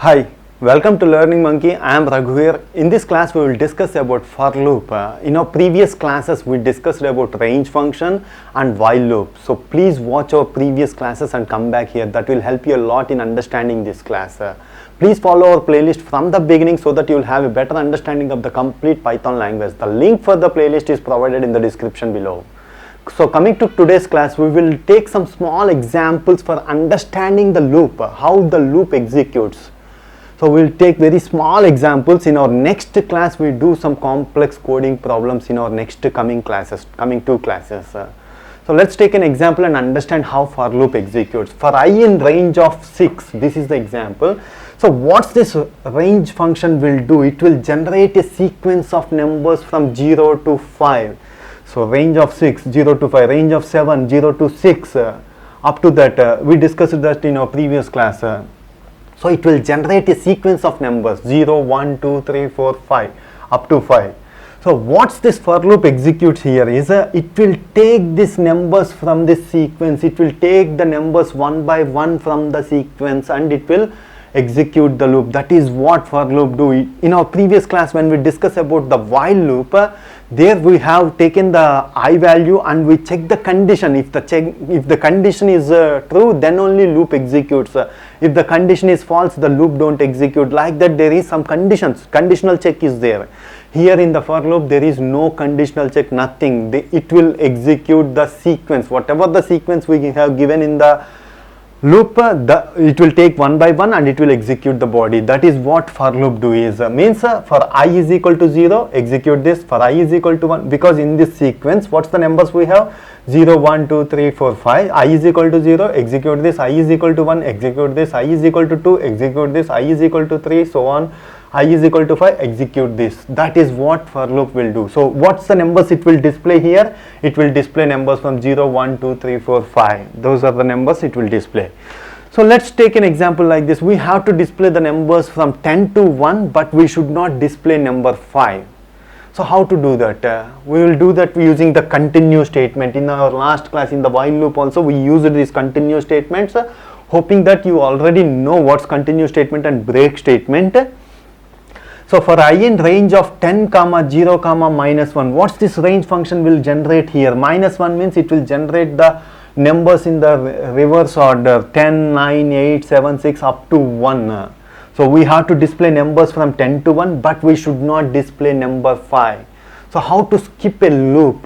Hi, welcome to Learning Monkey. I am Raghu here. In this class we will discuss about for loop. In our previous classes we discussed about range function and while loop. So please watch our previous classes and come back here. That will help you a lot in understanding this class. Please follow our playlist from the beginning so that you will have a better understanding of the complete Python language. The link for the playlist is provided in the description below. So coming to today's class, we will take some small examples for understanding the loop, how the loop executes. So we'll take very small examples. In our next class, we do some complex coding problems in our next coming two classes. So let's take an example and understand how for loop executes. For I in range of 6, this is the example. So what's this range function will do? It will generate a sequence of numbers from 0 to 5. So range of 6, 0 to 5, range of 7, 0 to 6, up to that, we discussed that in our previous class. So it will generate a sequence of numbers 0, 1, 2, 3, 4, 5 up to 5. So what's this for loop executes here is it will take these numbers from this sequence, it will take the numbers one by one from the sequence and it will execute the loop. That is what for loop do. In our previous class when we discussed about the while loop, there we have taken the I value and we check the condition. If the condition is true, then only loop executes. If the condition is false, the loop don't execute. Like that, there is some conditions, conditional check is there. Here in the for loop there is no conditional check, nothing. It will execute the sequence, whatever the sequence we have given in the loop, it will take one by one and it will execute the body. That is what for loop do is. Means for I is equal to 0, execute this. For I is equal to 1, because in this sequence, what's the numbers we have? 0, 1, 2, 3, 4, 5. I is equal to 0, execute this. I is equal to 1, execute this. I is equal to 2, execute this. I is equal to 3, so on. I is equal to 5, execute this. That is what for loop will do. So what's the numbers it will display here? It will display numbers from 0, 1, 2, 3, 4, 5. Those are the numbers it will display. So let's take an example like this. We have to display the numbers from 10 to 1, but we should not display number 5. So how to do that? We will do that using the continue statement. In our last class in the while loop also we used these continue statements, hoping that you already know what's continue statement and break statement. So for I in range of 10, 0, minus 1, what's this range function will generate here? Minus 1 means it will generate the numbers in the reverse order 10, 9, 8, 7, 6 up to 1. So we have to display numbers from 10 to 1, but we should not display number 5. So how to skip a loop?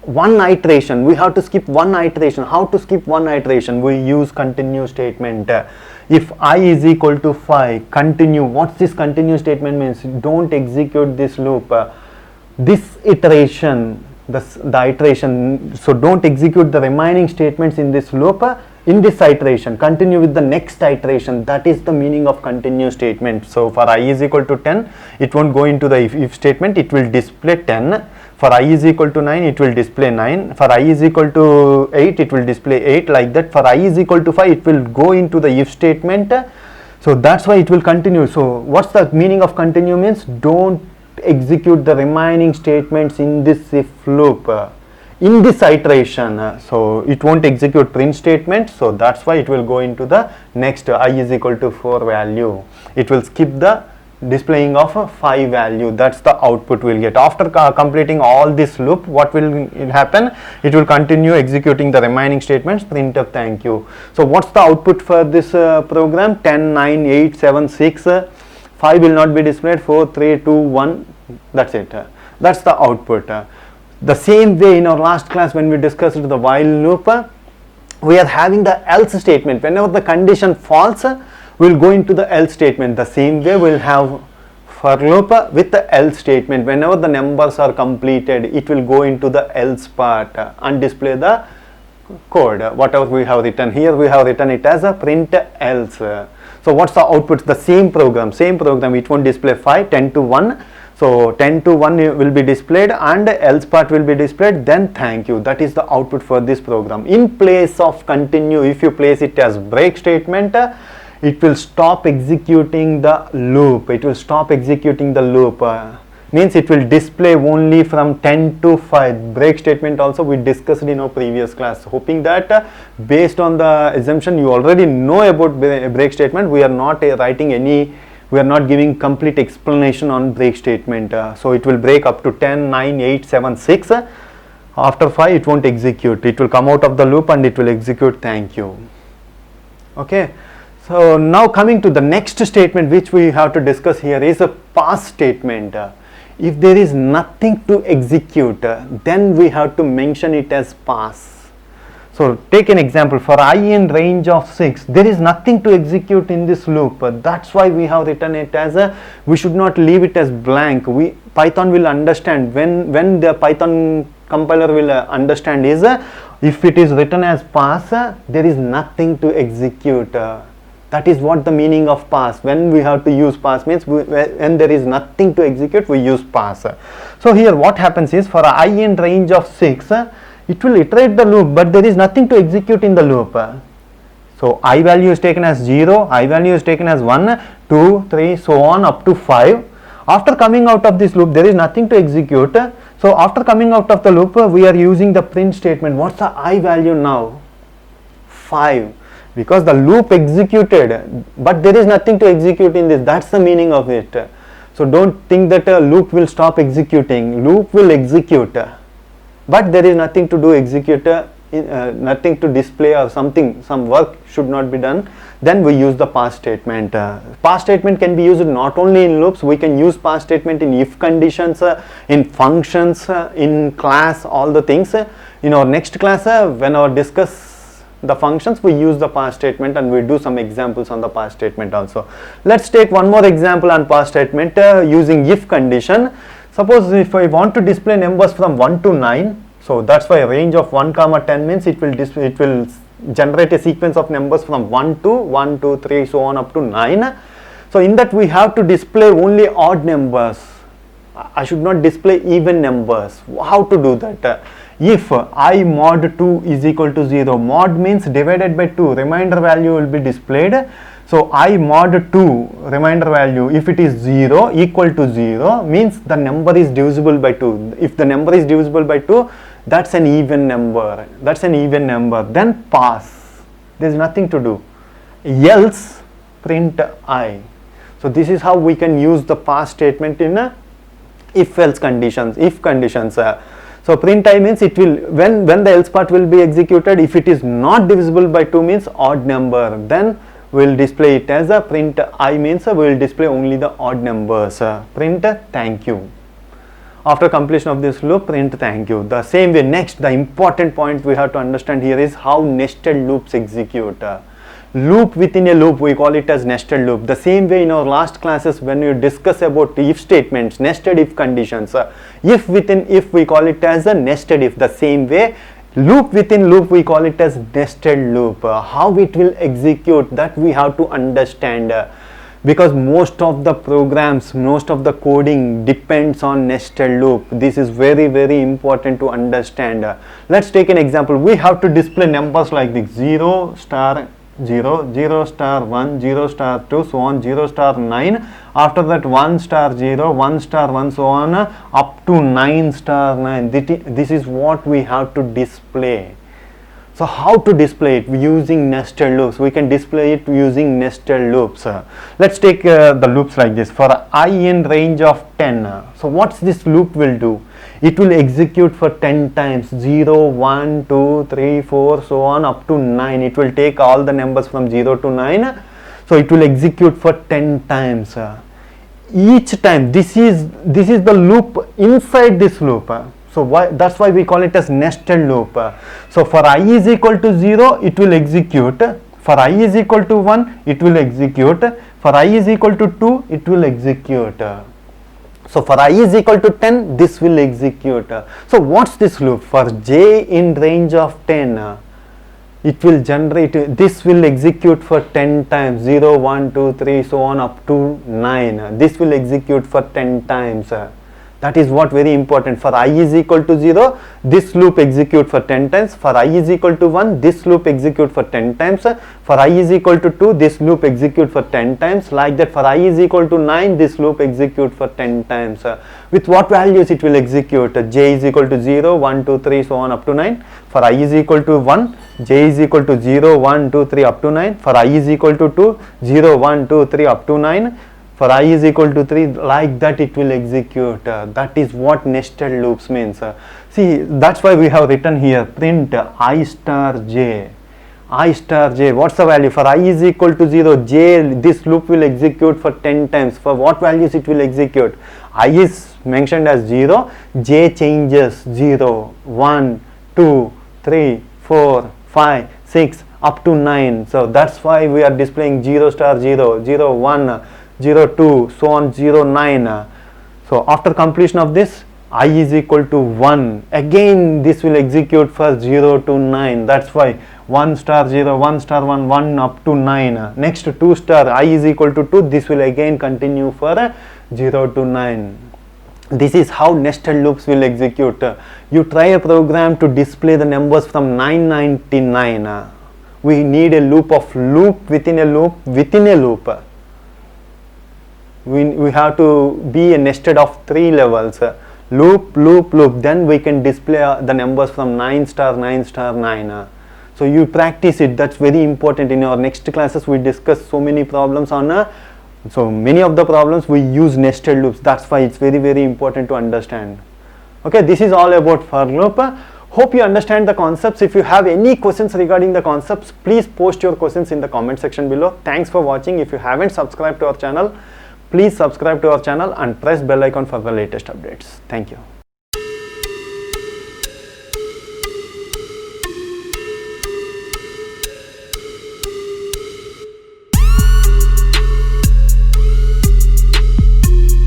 One iteration, we have to skip one iteration. How to skip one iteration? We use continue statement. If I is equal to 5, continue. What's this continue statement means? Don't execute this loop. This iteration, the iteration, so don't execute the remaining statements in this loop. In this iteration, continue with the next iteration. That is the meaning of continue statement. So for I is equal to 10, it won't go into the if statement, it will display 10. For I is equal to 9, it will display 9. For I is equal to 8, it will display 8, like that. For I is equal to 5, it will go into the if statement. So that's why it will continue. So what's the meaning of continue means? Don't execute the remaining statements in this if loop. In this iteration, so it won't execute print statement. So that's why it will go into the next I is equal to 4 value. It will skip the displaying of a 5 value. That's the output we'll get. After completing all this loop, what will happen? It will continue executing the remaining statements, printf thank you. So what's the output for this program? 10, 9, 8, 7, 6, 5 will not be displayed, 4, 3, 2, 1, that's it. That's the output. The same way in our last class when we discussed the while loop, we are having the else statement. Whenever the condition false, we'll go into the else statement. The same way we'll have for loop with the else statement. Whenever the numbers are completed, it will go into the else part and display the code, whatever we have written. Here we have written it as a print else. So what's the output? The same program, it won't display 5, 10 to 1. So 10 to 1 will be displayed and else part will be displayed, then thank you. That is the output for this program. In place of continue, if you place it as break statement, it will stop executing the loop. means it will display only from 10 to 5. Break statement also we discussed in our previous class. Hoping that based on the assumption you already know about break statement, we are not writing any, we are not giving complete explanation on break statement. So it will break up to 10, 9, 8, 7, 6. After 5 it won't execute, it will come out of the loop and it will execute thank you. Okay, so now coming to the next statement which we have to discuss here is a pass statement. If there is nothing to execute, then we have to mention it as pass. So take an example, for I in range of 6, there is nothing to execute in this loop. That's why we have written it as a, we should not leave it as blank. Python will understand, when the Python compiler will understand is, if it is written as pass, there is nothing to execute. That is what the meaning of pass. When we have to use pass means when there is nothing to execute, we use pass. So here what happens is, for I in range of 6, it will iterate the loop, but there is nothing to execute in the loop. So I value is taken as 0, I value is taken as 1, 2, 3, so on up to 5. After coming out of this loop, there is nothing to execute. So after coming out of the loop, we are using the print statement. What's the I value now? 5. Because the loop executed, but there is nothing to execute in this. That's the meaning of it. So don't think that a loop will stop executing. Loop will execute, but there is nothing to do, execute, nothing to display or something, some work should not be done. Then we use the pass statement. Pass statement can be used not only in loops, we can use pass statement in if conditions, in functions, in class, all the things. In our next class, when I discuss the functions, we use the pass statement and we do some examples on the pass statement also. Let's take one more example on pass statement using if condition. Suppose if I want to display numbers from 1 to 9, so that's why a range of 1, 10 means it will generate a sequence of numbers from 1 to 1, 2, 3, so on up to 9. So in that we have to display only odd numbers. I should not display even numbers. How to do that? If I mod 2 is equal to 0, mod means divided by 2, remainder value will be displayed. So I mod 2 remainder value, if it is 0 equal to 0 means the number is divisible by 2. If the number is divisible by 2, that's an even number. That's an even number. Then pass. There is nothing to do. Else print I. So this is how we can use the pass statement in if else conditions, if conditions. So print I means it will, when the else part will be executed, if it is not divisible by 2 means odd number, then we will display it as a print I means we will display only the odd numbers. Print thank you. After completion of this loop, print thank you. The same way, next the important point we have to understand here is how nested loops execute. Loop within a loop, we call it as nested loop. The same way in our last classes when you discuss about if statements, nested if conditions, if within if we call it as a nested if. The same way loop within loop we call it as nested loop. How it will execute, that we have to understand, because most of the programs, most of the coding depends on nested loop. This is very, very important to understand. Let's take an example. We have to display numbers like this: 0 star 0, 0 star 1, 0 star 2, so on, 0 star 9. After that 1 star 0, 1 star 1, so on up to 9 star 9. This is what we have to display. So how to display it? Using nested loops. We can display it using nested loops. Let's take the loops like this. For I in range of 10. So what's this loop will do? It will execute for 10 times, 0, 1, 2, 3, 4, so on up to 9. It will take all the numbers from 0 to 9. So it will execute for 10 times. Each time, this is the loop inside this loop. So that's why we call it as nested loop. So for I is equal to 0, it will execute. For I is equal to 1, it will execute. For I is equal to 2, it will execute. So for I is equal to 10, this will execute. So what's this loop? For j in range of 10, it will generate, this will execute for 10 times, 0, 1, 2, 3, so on up to 9. This will execute for 10 times. That is what very important. For I is equal to 0, this loop execute for 10 times. For I is equal to 1, this loop execute for 10 times. For I is equal to 2, this loop execute for 10 times. Like that, for I is equal to 9, this loop execute for 10 times. With what values it will execute? J is equal to 0, 1, 2, 3, so on up to 9. For I is equal to 1, J is equal to 0, 1, 2, 3 up to 9. For I is equal to 2, 0, 1, 2, 3 up to 9. For I is equal to 3, like that it will execute. That is what nested loops means. See, that's why we have written here, print I star j. I star j, what's the value? For I is equal to 0, j, this loop will execute for 10 times. For what values it will execute? I is mentioned as 0, j changes 0, 1, 2, 3, 4, 5, 6 up to 9. So that's why we are displaying 0 star 0, 0, 1, 0, 2, so on 0, 9. So after completion of this, I is equal to 1. Again this will execute for 0 to 9. That's why 1 star 0, 1 star 1, 1 up to 9. Next 2 star I is equal to 2. This will again continue for 0 to 9. This is how nested loops will execute. You try a program to display the numbers from 999. We need a loop of loop within a loop within a loop. We have to be a nested of 3 levels, loop, loop, loop. Then we can display the numbers from 9 star 9 star 9. So you practice it. That's very important. In our next classes we discuss so many problems on so many of the problems we use nested loops. That's why it's very, very important to understand. Okay, this is all about for loop. Hope you understand the concepts. If you have any questions regarding the concepts, please post your questions in the comment section below. Thanks for watching. If you haven't subscribed to our channel, please subscribe to our channel and press bell icon for the latest updates. Thank you.